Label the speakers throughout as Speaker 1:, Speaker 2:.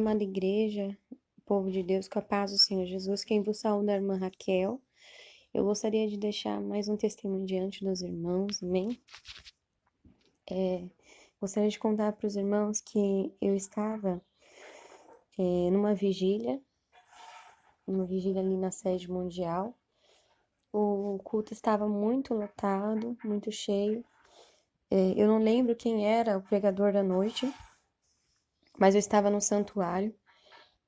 Speaker 1: amada igreja, povo de Deus, com a paz do Senhor Jesus, quem vos saúda é a irmã Raquel. Eu gostaria de deixar mais um testemunho diante dos irmãos, amém? Gostaria de contar para os irmãos que eu estava numa vigília ali na sede mundial. O culto estava muito lotado, muito cheio. Eu não lembro quem era o pregador da noite, mas eu estava no santuário.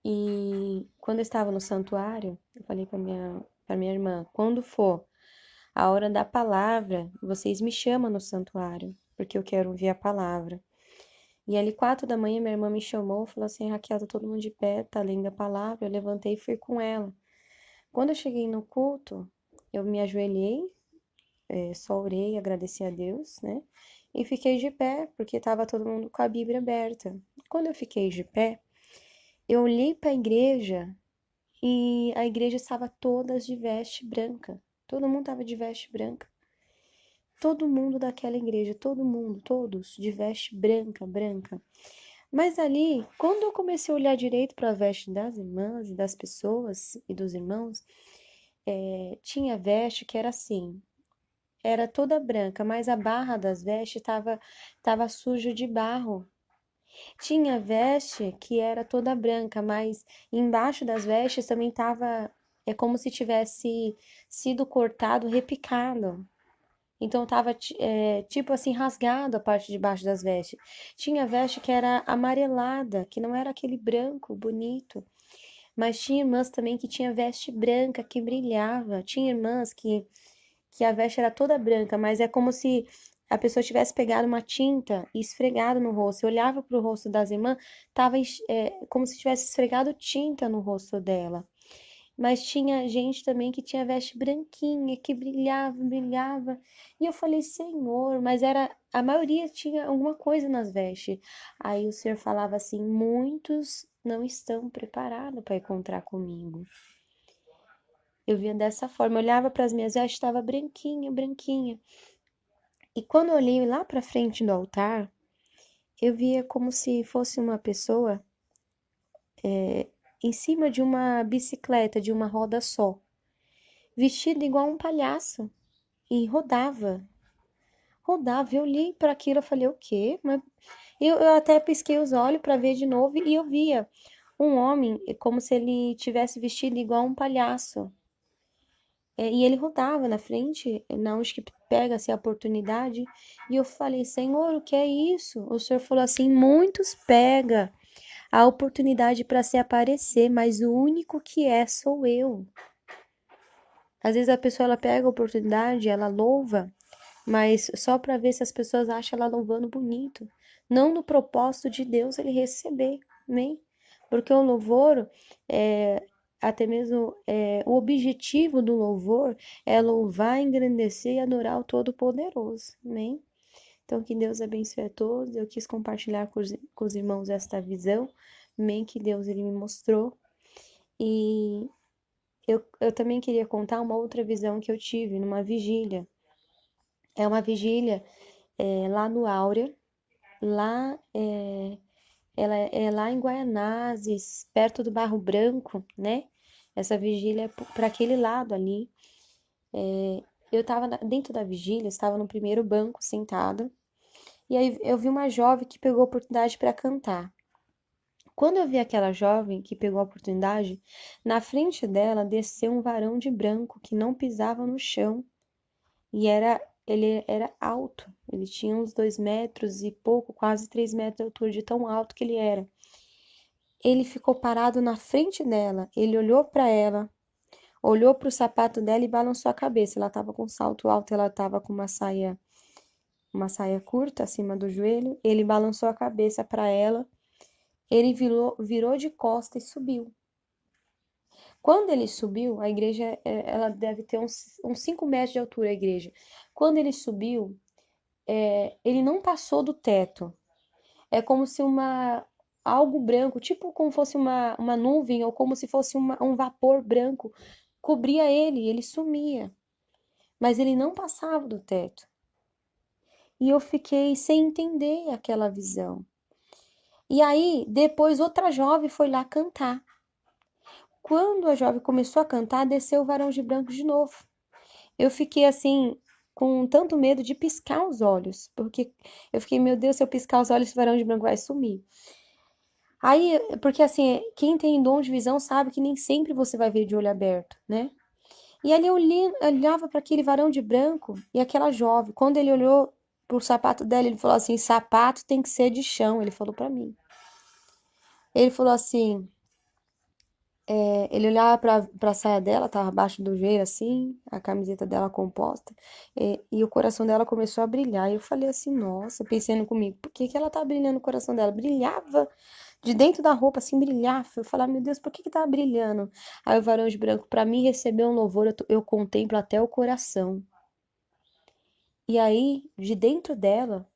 Speaker 1: E quando eu estava no santuário, eu falei para minha irmã, quando for a hora da palavra, vocês me chamam no santuário, porque eu quero ouvir a palavra. E ali, 4 da manhã, minha irmã me chamou, falou assim, Raquel, tá todo mundo de pé, tá lendo a palavra. Eu levantei e fui com ela. Quando eu cheguei no culto, eu me ajoelhei, só orei, agradeci a Deus, né? E fiquei de pé, porque estava todo mundo com a Bíblia aberta. Quando eu fiquei de pé, eu olhei para a igreja e a igreja estava todas de veste branca. Todo mundo estava de veste branca. Todo mundo daquela igreja, todo mundo, todos de veste branca, branca. Mas ali, quando eu comecei a olhar direito para a veste das irmãs e das pessoas e dos irmãos, tinha veste que era assim, era toda branca, mas a barra das vestes estava suja de barro. Tinha veste que era toda branca, mas embaixo das vestes também estava, é como se tivesse sido cortado, repicado. Então tava tipo assim rasgado a parte de baixo das vestes. Tinha veste que era amarelada, que não era aquele branco bonito. Mas tinha irmãs também que tinha veste branca, que brilhava. Tinha irmãs que a veste era toda branca, mas é como se a pessoa tivesse pegado uma tinta e esfregado no rosto. Eu olhava para o rosto das irmãs, tava como se tivesse esfregado tinta no rosto dela. Mas tinha gente também que tinha veste branquinha, que brilhava, brilhava. E eu falei, Senhor, mas a maioria tinha alguma coisa nas vestes. Aí o Senhor falava assim: muitos não estão preparados para encontrar comigo. Eu via dessa forma, eu olhava para as minhas vestes, estava branquinha, branquinha. E quando eu olhei lá para frente do altar, eu via como se fosse uma pessoa em cima de uma bicicleta de uma roda só, vestida igual um palhaço. E rodava, rodava. Eu olhei para aquilo, eu falei, o quê? Mas eu até pisquei os olhos para ver de novo e eu via um homem como se ele tivesse vestido igual um palhaço. E ele rodava na frente, na onde que pega-se a oportunidade. E eu falei, Senhor, o que é isso? O Senhor falou assim, muitos pega a oportunidade para se aparecer, mas o único que sou eu. Às vezes a pessoa ela pega a oportunidade, ela louva, mas só para ver se as pessoas acham ela louvando bonito, não no propósito de Deus ele receber, amém? Porque o louvor, até mesmo o objetivo do louvor é louvar, engrandecer e adorar o Todo-Poderoso, amém? Então que Deus abençoe a todos, eu quis compartilhar com os irmãos esta visão, amém? Que Deus ele me mostrou, e eu também queria contar uma outra visão que eu tive numa vigília. É uma vigília lá no Áurea, lá ela é lá em Guaianazes, perto do Barro Branco, né? Essa vigília é para aquele lado ali. Eu estava dentro da vigília, estava no primeiro banco sentada, e aí eu vi uma jovem que pegou a oportunidade para cantar. Quando eu vi aquela jovem que pegou a oportunidade, na frente dela desceu um varão de branco que não pisava no chão. E ele era alto, ele tinha uns 2 metros e pouco, quase 3 metros de altura, de tão alto que ele era. Ele ficou parado na frente dela, ele olhou para ela, olhou para o sapato dela e balançou a cabeça. Ela estava com salto alto, ela estava com uma saia curta acima do joelho. Ele balançou a cabeça para ela, ele virou de costas e subiu. Quando ele subiu, a igreja, ela deve ter uns 5 metros de altura, a igreja. Quando ele subiu, ele não passou do teto. É como se algo branco, tipo como fosse uma nuvem, ou como se fosse um vapor branco, cobria ele e ele sumia. Mas ele não passava do teto. E eu fiquei sem entender aquela visão. E aí, depois, outra jovem foi lá cantar. Quando a jovem começou a cantar, desceu o varão de branco de novo. Eu fiquei assim, com tanto medo de piscar os olhos, porque eu fiquei, meu Deus, se eu piscar os olhos, esse varão de branco vai sumir. Aí, porque assim, quem tem dom de visão sabe que nem sempre você vai ver de olho aberto, né? E ali eu olhava para aquele varão de branco e aquela jovem. Quando ele olhou pro sapato dela, ele falou assim: sapato tem que ser de chão. Ele falou para mim. Ele falou assim: ele olhava para a saia dela, tava abaixo do joelho assim, a camiseta dela composta, e o coração dela começou a brilhar. E eu falei assim: nossa, pensando comigo, por que que ela tá brilhando o coração dela? Brilhava de dentro da roupa, assim, brilhava. Eu falava: meu Deus, por que que tá brilhando? Aí o varão de branco, para mim receber um louvor, eu contemplo até o coração. E aí, de dentro dela,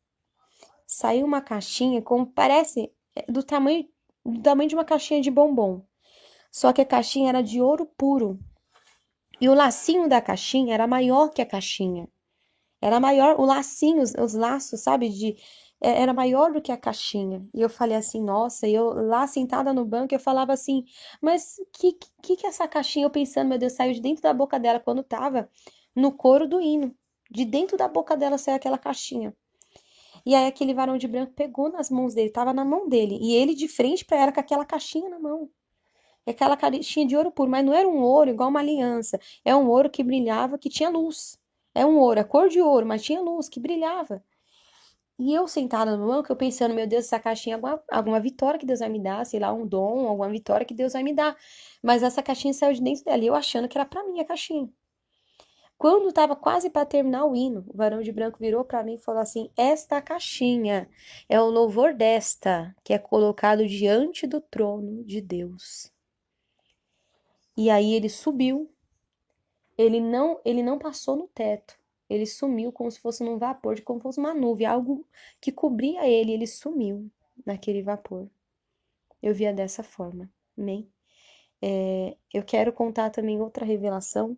Speaker 1: saiu uma caixinha como parece do tamanho de uma caixinha de bombom. Só que a caixinha era de ouro puro. E o lacinho da caixinha era maior que a caixinha. Era maior, o lacinho, os laços, sabe, era maior do que a caixinha. E eu falei assim, nossa, e eu lá sentada no banco, eu falava assim, mas que é essa caixinha? Eu pensando, meu Deus, saiu de dentro da boca dela quando tava no coro do hino. De dentro da boca dela saiu aquela caixinha. E aí aquele varão de branco pegou nas mãos dele, tava na mão dele, e ele de frente para ela com aquela caixinha na mão. É aquela caixinha de ouro puro, mas não era um ouro igual uma aliança. É um ouro que brilhava, que tinha luz. É um ouro, é cor de ouro, mas tinha luz, que brilhava. E eu sentada no banco, eu pensando, meu Deus, essa caixinha é alguma vitória que Deus vai me dar, sei lá, um dom, alguma vitória que Deus vai me dar. Mas essa caixinha saiu de dentro dela, e eu achando que era para mim a caixinha. Quando estava quase para terminar o hino, o varão de branco virou para mim e falou assim: esta caixinha é o louvor desta, que é colocado diante do trono de Deus. E aí ele subiu, ele não passou no teto. Ele sumiu como se fosse num vapor, como se fosse uma nuvem, algo que cobria ele, ele sumiu naquele vapor. Eu via dessa forma, amém? Eu quero contar também outra revelação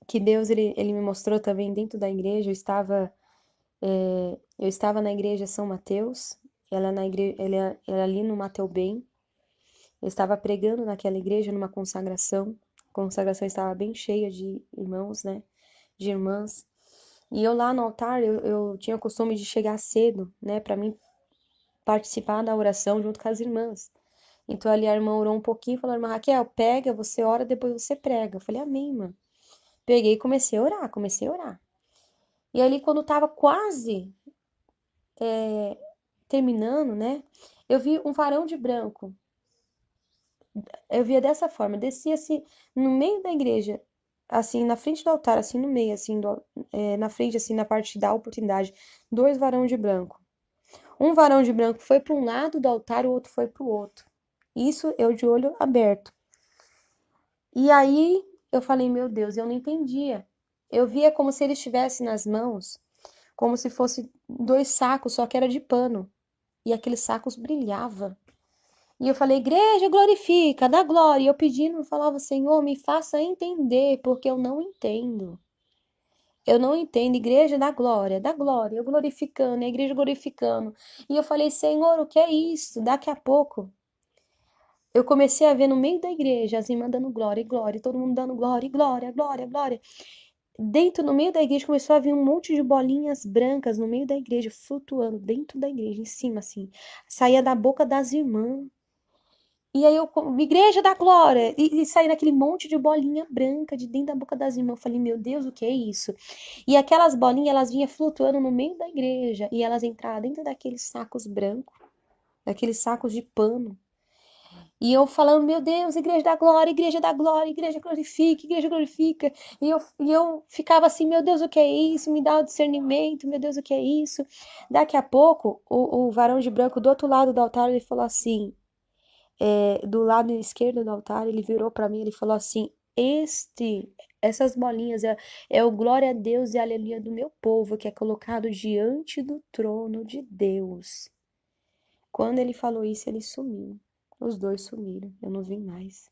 Speaker 1: que Deus ele me mostrou também dentro da igreja. Eu estava na igreja São Mateus, ela é ali no Mateu Bem. Eu estava pregando naquela igreja numa consagração. A consagração estava bem cheia de irmãos, né? De irmãs. E eu lá no altar, eu tinha o costume de chegar cedo, né? Para mim participar da oração junto com as irmãs. Então ali a irmã orou um pouquinho e falou: irmã Raquel, pega, você ora, depois você prega. Eu falei: amém, irmã. Peguei e comecei a orar, comecei a orar. E ali quando tava quase terminando, né? Eu vi um varão de branco. Eu via dessa forma, descia assim no meio da igreja, assim na frente do altar, assim no meio, assim na frente, assim na parte da oportunidade, dois varão de branco. Um varão de branco foi para um lado do altar, o outro foi para o outro. Isso eu de olho aberto. E aí eu falei, meu Deus, eu não entendia. Eu via como se ele estivesse nas mãos, como se fosse dois sacos, só que era de pano. E aqueles sacos brilhavam. E eu falei, igreja, glorifica, dá glória. E eu pedindo, eu falava, Senhor, me faça entender, porque eu não entendo. Eu não entendo, igreja dá glória, dá glória. Eu glorificando, a igreja glorificando. E eu falei, Senhor, o que é isso? Daqui a pouco, eu comecei a ver no meio da igreja as irmãs dando glória e glória, todo mundo dando glória e glória, glória, glória. Dentro, no meio da igreja, começou a vir um monte de bolinhas brancas no meio da igreja, flutuando dentro da igreja, em cima, assim. Saía da boca das irmãs. E aí eu, igreja da glória, e saí naquele monte de bolinha branca de dentro da boca das irmãs. Eu falei, meu Deus, o que é isso? E aquelas bolinhas, elas vinham flutuando no meio da igreja, e elas entravam dentro daqueles sacos brancos, daqueles sacos de pano. E eu falando, meu Deus, igreja da glória, igreja glorifica. E eu ficava assim, meu Deus, o que é isso? Me dá o discernimento, meu Deus, o que é isso? Daqui a pouco, o varão de branco do outro lado do altar, ele falou assim, do lado esquerdo do altar, ele virou para mim, ele falou assim: essas bolinhas é o glória a Deus e aleluia do meu povo que é colocado diante do trono de Deus. Quando ele falou isso, ele sumiu. Os dois sumiram, eu não vi mais.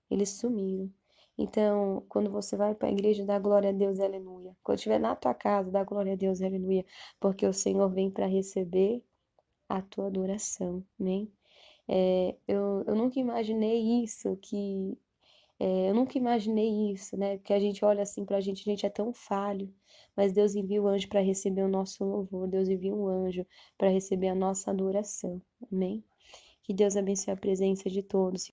Speaker 1: Eles sumiram. Então, quando você vai para a igreja, dá glória a Deus, aleluia. Quando estiver na tua casa, dá glória a Deus, aleluia, porque o Senhor vem para receber a tua adoração, amém? Eu nunca imaginei isso, eu nunca imaginei isso, né? Porque a gente olha assim pra gente, a gente é tão falho, mas Deus envia o anjo para receber o nosso louvor, Deus envia um anjo para receber a nossa adoração, amém? Que Deus abençoe a presença de todos.